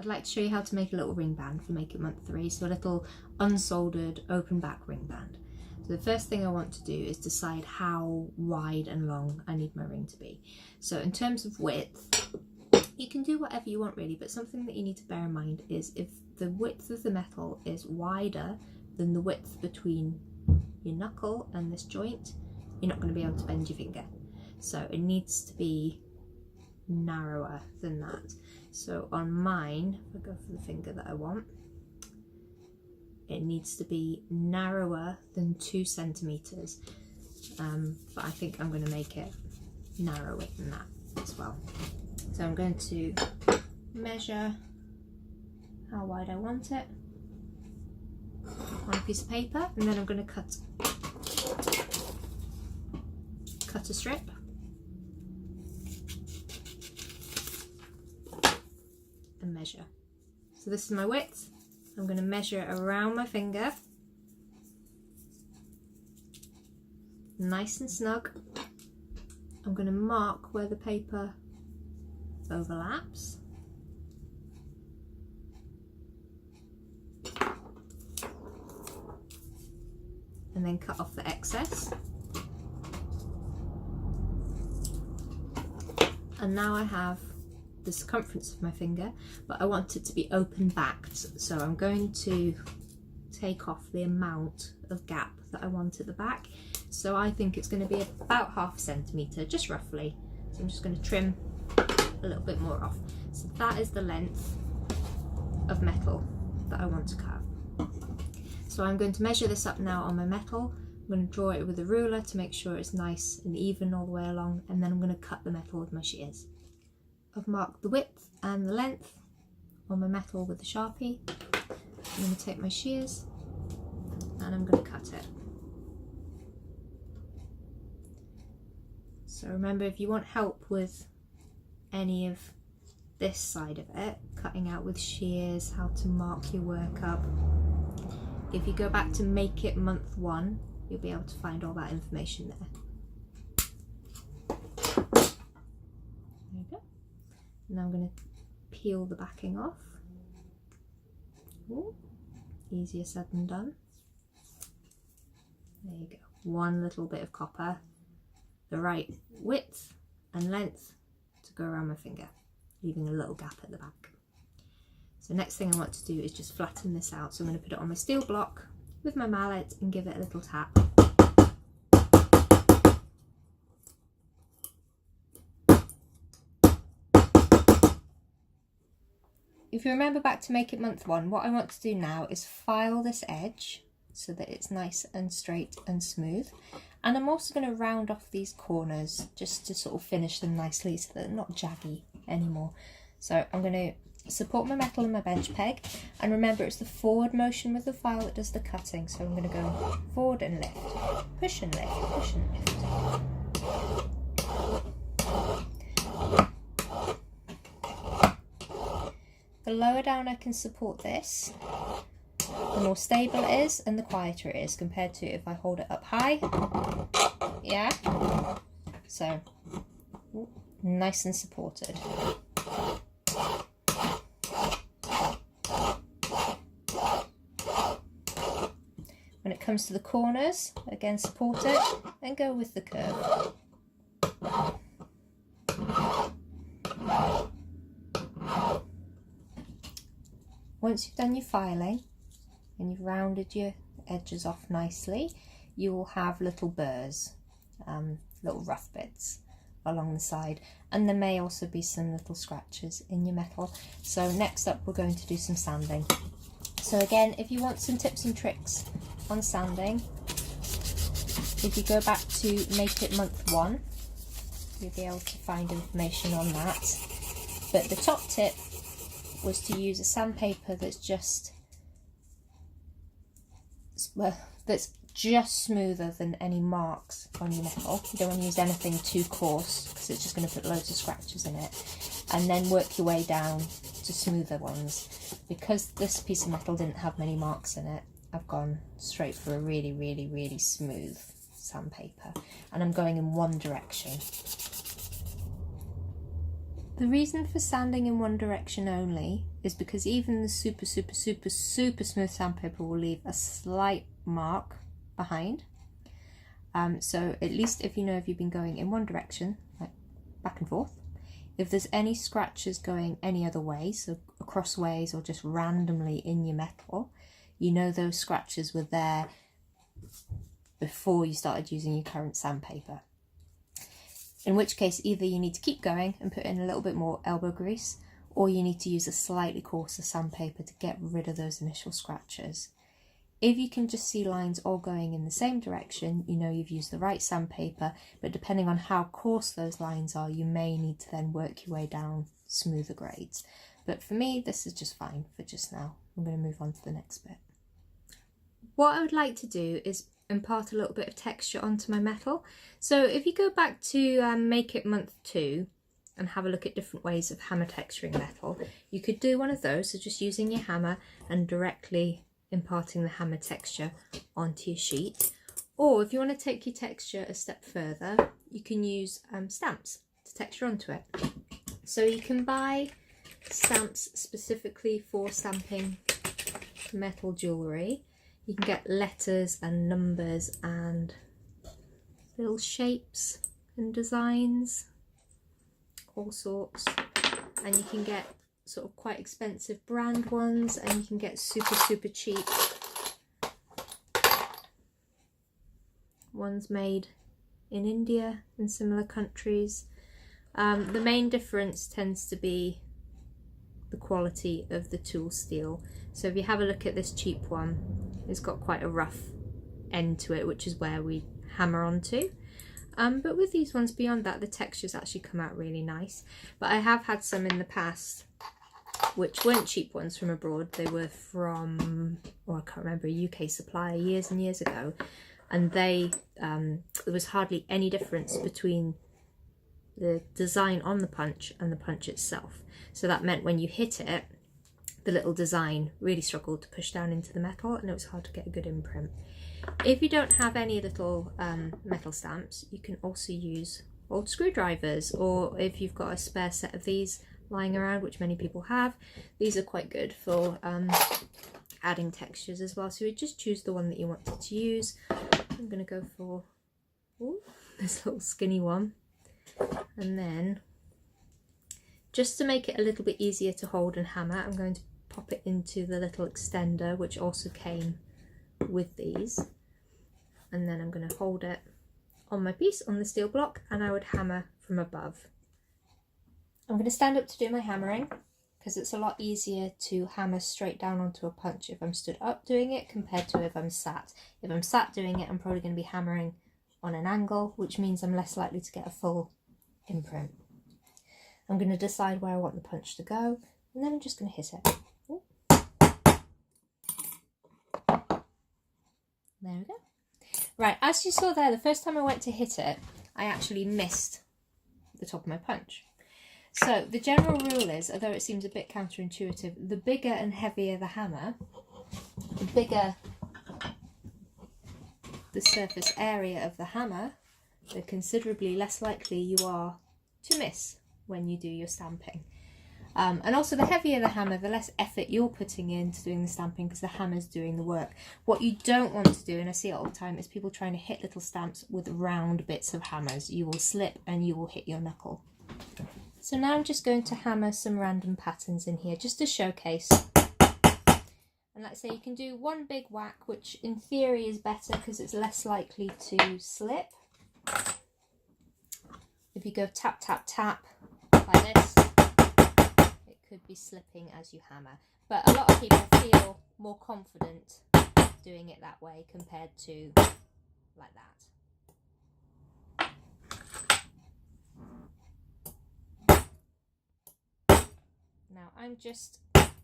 I'd like to show you how to make a little ring band for Make It Month 3, so a little unsoldered open back ring band. So the first thing I want to do is decide how wide and long I need my ring to be. So in terms of width, you can do whatever you want really, but something that you need to bear in mind is if the width of the metal is wider than the width between your knuckle and this joint, you're not going to be able to bend your finger. So it needs to be narrower than that. So on mine, if I go for the finger that I want, it needs to be narrower than 2 centimeters. But I think I'm going to make it narrower than that as well. So I'm going to measure how wide I want it on a piece of paper, and then I'm going to cut a strip. And measure. So this is my width. I'm going to measure around my finger, nice and snug. I'm going to mark where the paper overlaps. And then cut off the excess. And now I have the circumference of my finger, but I want it to be open backed, so I'm going to take off the amount of gap that I want at the back. So I think it's going to be about 1/2 centimetre, just roughly. So I'm just going to trim a little bit more off. So that is the length of metal that I want to cut. So I'm going to measure this up now on my metal. I'm going to draw it with a ruler to make sure it's nice and even all the way along, and then I'm going to cut the metal with my shears. I've marked the width and the length on my metal with the Sharpie. I'm going to take my shears and I'm going to cut it. So remember, if you want help with any of this side of it, cutting out with shears, how to mark your work up, if you go back to Make It Month 1, you'll be able to find all that information there. Now I'm going to peel the backing off. Ooh, easier said than done. There you go. One little bit of copper, the right width and length to go around my finger, leaving a little gap at the back. So next thing I want to do is just flatten this out. So I'm going to put it on my steel block with my mallet and give it a little tap. If you remember back to Make It Month 1, what I want to do now is file this edge so that it's nice and straight and smooth. And I'm also going to round off these corners just to sort of finish them nicely so that they're not jaggy anymore. So I'm going to support my metal in my bench peg, and remember it's the forward motion with the file that does the cutting. So I'm going to go forward and lift, push and lift, push and lift. The lower down I can support this, the more stable it is and the quieter it is compared to if I hold it up high. Yeah, so nice and supported. When it comes to the corners, again support it and go with the curve. Once you've done your filing and you've rounded your edges off nicely, you will have little burrs, little rough bits along the side, and there may also be some little scratches in your metal. So next up we're going to do some sanding. So again, if you want some tips and tricks on sanding, if you go back to Make It Month 1, you'll be able to find information on that. But the top tip was to use a sandpaper that's just smoother than any marks on your metal. You don't want to use anything too coarse because it's just going to put loads of scratches in it. And then work your way down to smoother ones. Because this piece of metal didn't have many marks in it, I've gone straight for a really, really, really smooth sandpaper. And I'm going in one direction. The reason for sanding in one direction only is because even the super smooth sandpaper will leave a slight mark behind. So at least if you've been going in one direction, like back and forth, if there's any scratches going any other way, so crossways or just randomly in your metal, you know those scratches were there before you started using your current sandpaper. In which case, either you need to keep going and put in a little bit more elbow grease, or you need to use a slightly coarser sandpaper to get rid of those initial scratches. If you can just see lines all going in the same direction, you know you've used the right sandpaper, but depending on how coarse those lines are, you may need to then work your way down smoother grades. But for me, this is just fine for just now. I'm going to move on to the next bit. What I would like to do is impart a little bit of texture onto my metal. So if you go back to Make It Month 2 and have a look at different ways of hammer texturing metal, you could do one of those, so just using your hammer and directly imparting the hammer texture onto your sheet. Or if you want to take your texture a step further, you can use stamps to texture onto it. So you can buy stamps specifically for stamping metal jewellery. You can get letters and numbers and little shapes and designs, all sorts. And you can get sort of quite expensive brand ones, and you can get super cheap ones made in India and similar countries. The main difference tends to be the quality of the tool steel. So if you have a look at this cheap one, it's got quite a rough end to it, which is where we hammer onto. But with these ones, beyond that, the textures actually come out really nice. But I have had some in the past which weren't cheap ones from abroad. They were from, I can't remember, a UK supplier years and years ago, and there was hardly any difference between the design on the punch and the punch itself. So that meant when you hit it, the little design really struggled to push down into the metal, and it was hard to get a good imprint. If you don't have any little metal stamps, you can also use old screwdrivers, or if you've got a spare set of these lying around, which many people have, these are quite good for adding textures as well. So you just choose the one that you wanted to use. I'm going to go for this little skinny one, and then just to make it a little bit easier to hold and hammer, I'm going to pop it into the little extender which also came with these, and then I'm going to hold it on my piece on the steel block, and I would hammer from above. I'm going to stand up to do my hammering because it's a lot easier to hammer straight down onto a punch if I'm stood up doing it compared to if I'm sat. If I'm sat doing it, I'm probably going to be hammering on an angle, which means I'm less likely to get a full imprint. I'm going to decide where I want the punch to go, and then I'm just going to hit it. Ooh. There we go. Right, as you saw there, the first time I went to hit it, I actually missed the top of my punch. So the general rule is, although it seems a bit counterintuitive, the bigger and heavier the hammer, the bigger the surface area of the hammer, the considerably less likely you are to miss when you do your stamping. And also the heavier the hammer, the less effort you're putting into doing the stamping because the hammer's doing the work. What you don't want to do, and I see it all the time, is people trying to hit little stamps with round bits of hammers. You will slip and you will hit your knuckle. So now I'm just going to hammer some random patterns in here just to showcase. And like I say, you can do one big whack, which in theory is better because it's less likely to slip. If you go tap, tap, tap like this, it could be slipping as you hammer. But a lot of people feel more confident doing it that way compared to like that. Now I'm just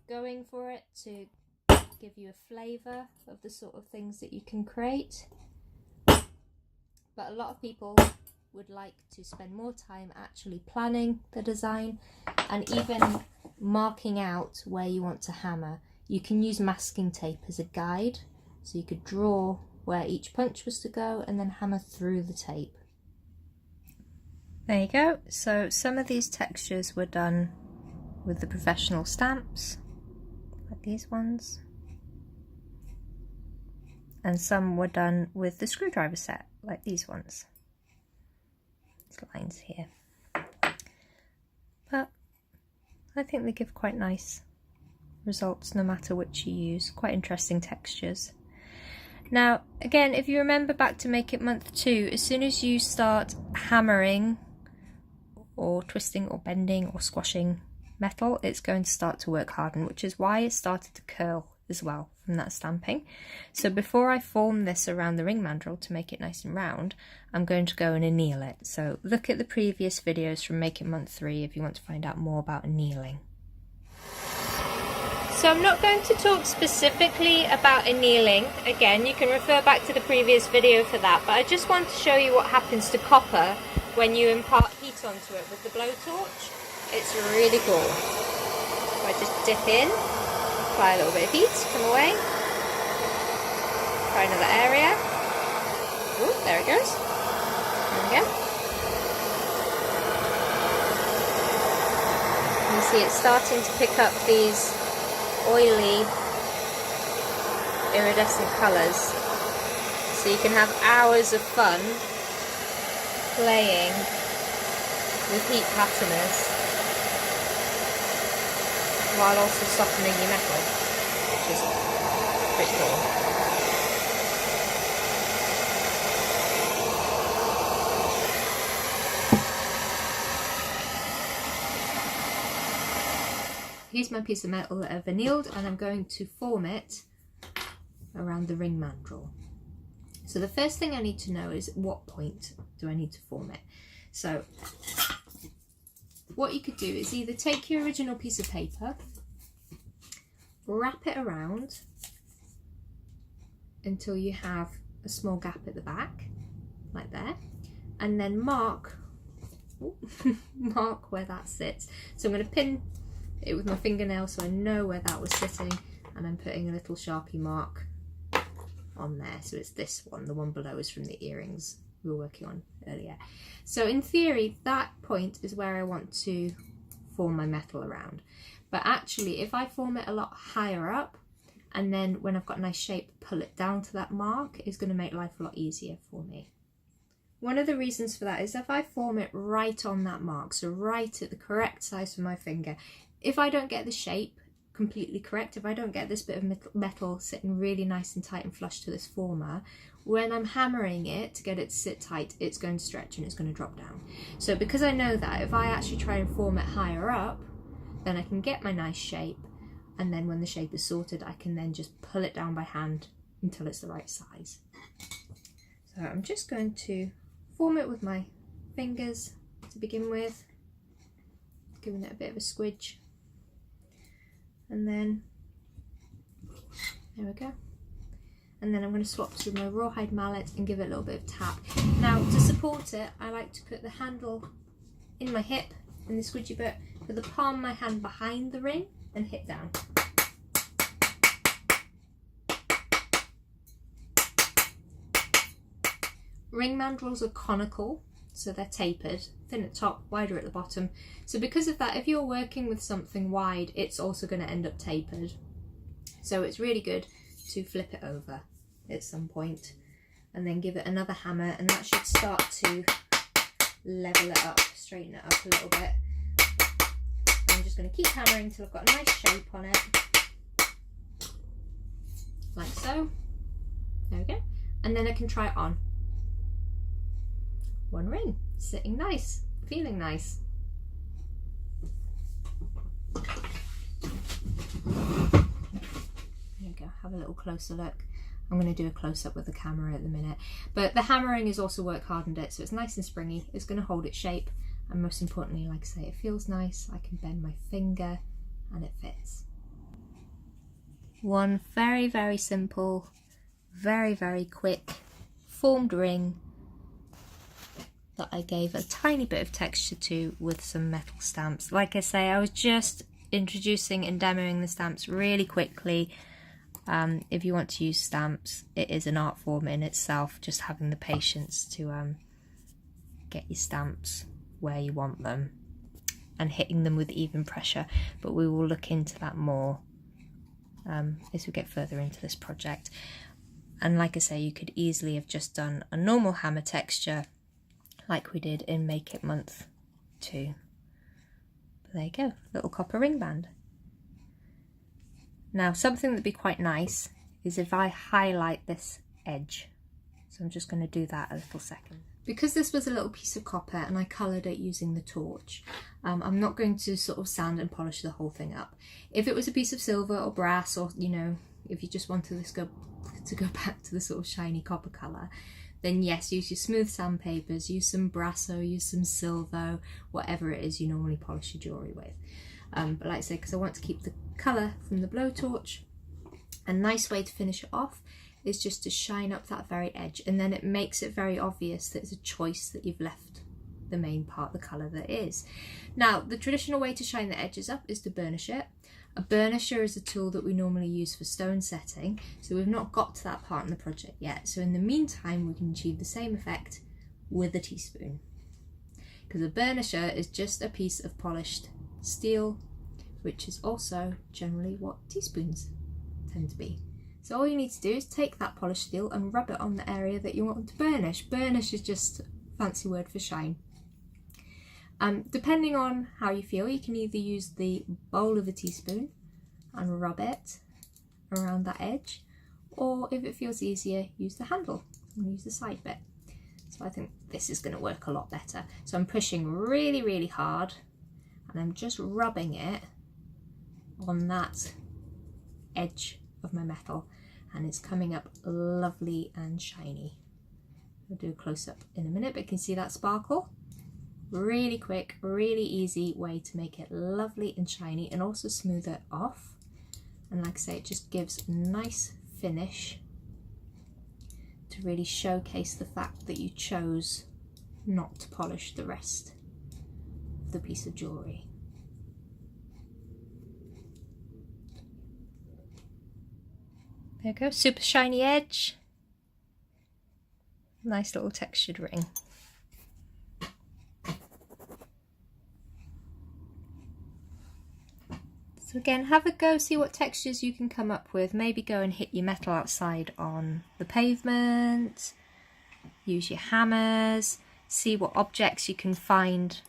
going for it to give you a flavour of the sort of things that you can create. But a lot of people would like to spend more time actually planning the design and even marking out where you want to hammer. You can use masking tape as a guide, so you could draw where each punch was to go and then hammer through the tape. There you go. So some of these textures were done with the professional stamps, like these ones. And some were done with the screwdriver set, like these ones. These lines here. But I think they give quite nice results no matter which you use. Quite interesting textures. Now, again, if you remember back to Make It Month 2, as soon as you start hammering or twisting or bending or squashing metal, it's going to start to work harden, which is why it started to curl as well from that stamping. So before I form this around the ring mandrel to make it nice and round, I'm going to go and anneal it. So look at the previous videos from Make It Month 3 if you want to find out more about annealing. So I'm not going to talk specifically about annealing. Again, you can refer back to the previous video for that, but I just want to show you what happens to copper when you impart heat onto it with the blowtorch. It's really cool. So I just dip in, apply a little bit of heat, come away, try another area. Ooh, there it goes. There we go. You see it's starting to pick up these oily iridescent colours, so you can have hours of fun playing with heat patterners while also softening your metal, which is pretty cool. Here's my piece of metal that I've annealed, and I'm going to form it around the ring mandrel. So the first thing I need to know is what point do I need to form it. So what you could do is either take your original piece of paper, wrap it around until you have a small gap at the back, like there, and then mark where that sits. So I'm going to pin it with my fingernail so I know where that was sitting, and I'm putting a little Sharpie mark on there. So it's this one, the one below is from the earrings we were working on earlier. So in theory, that point is where I want to form my metal around. But actually, if I form it a lot higher up, and then when I've got a nice shape, pull it down to that mark, is going to make life a lot easier for me. One of the reasons for that is if I form it right on that mark, so right at the correct size for my finger, if I don't get the shape completely correct, if I don't get this bit of metal sitting really nice and tight and flush to this former, when I'm hammering it to get it to sit tight, it's going to stretch and it's going to drop down. So because I know that, if I actually try and form it higher up, then I can get my nice shape, and then when the shape is sorted, I can then just pull it down by hand until it's the right size. So I'm just going to form it with my fingers to begin with, giving it a bit of a squidge. And then, there we go. And then I'm going to swap to my rawhide mallet and give it a little bit of tap. Now, to support it, I like to put the handle in my hip, in the squidgy bit, put the palm of my hand behind the ring and hit down. Ring mandrels are conical, so they're tapered, thin at the top, wider at the bottom. So because of that, if you're working with something wide, it's also going to end up tapered. So it's really good to flip it over at some point and then give it another hammer, and that should start to level it up, straighten it up a little bit. I'm just going to keep hammering until I've got a nice shape on it, like so. There we go. And then I can try it on. One ring, sitting nice, feeling nice. There you go, have a little closer look. I'm going to do a close-up with the camera at the minute. But the hammering is also work hardened it, so it's nice and springy. It's going to hold its shape, and most importantly, like I say, it feels nice. I can bend my finger and it fits. One very, very simple, very, very quick formed ring that I gave a tiny bit of texture to with some metal stamps. Like I say, I was just introducing and demoing the stamps really quickly. If you want to use stamps, it is an art form in itself, just having the patience to get your stamps where you want them and hitting them with even pressure, but we will look into that more as we get further into this project. And like I say, you could easily have just done a normal hammer texture like we did in Make It Month 2. But there you go, little copper ring band. Now something that'd be quite nice is if I highlight this edge. So I'm just going to do that a little second. Because this was a little piece of copper and I coloured it using the torch, I'm not going to sort of sand and polish the whole thing up. If it was a piece of silver or brass, or you know, if you just wanted this to go back to the sort of shiny copper colour, then yes, use your smooth sandpapers, use some Brasso, use some Silvo, whatever it is you normally polish your jewellery with. But like I say, because I want to keep the colour from the blowtorch, a nice way to finish it off is just to shine up that very edge, and then it makes it very obvious that it's a choice that you've left the main part, the colour that is. Now, the traditional way to shine the edges up is to burnish it. A burnisher is a tool that we normally use for stone setting, so we've not got to that part in the project yet. So in the meantime, we can achieve the same effect with a teaspoon. Because a burnisher is just a piece of polished steel, which is also generally what teaspoons tend to be. So all you need to do is take that polished steel and rub it on the area that you want to burnish. Burnish is just a fancy word for shine. Depending on how you feel, you can either use the bowl of a teaspoon and rub it around that edge, or if it feels easier, use the handle and use the side bit. So I think this is going to work a lot better. So I'm pushing really, really hard and I'm just rubbing it on that edge of my metal, and it's coming up lovely and shiny. I'll do a close-up in a minute, but you can see that sparkle. Really quick, really easy way to make it lovely and shiny and also smooth it off. And like I say, it just gives a nice finish to really showcase the fact that you chose not to polish the rest of the piece of jewellery. There we go, super shiny edge. Nice little textured ring. So again, have a go, see what textures you can come up with. Maybe go and hit your metal outside on the pavement, use your hammers, see what objects you can find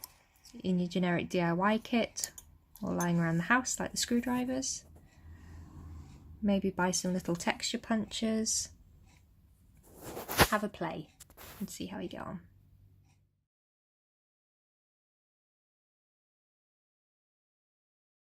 in your generic DIY kit or lying around the house like the screwdrivers. Maybe buy some little texture punches. Have a play and see how you get on.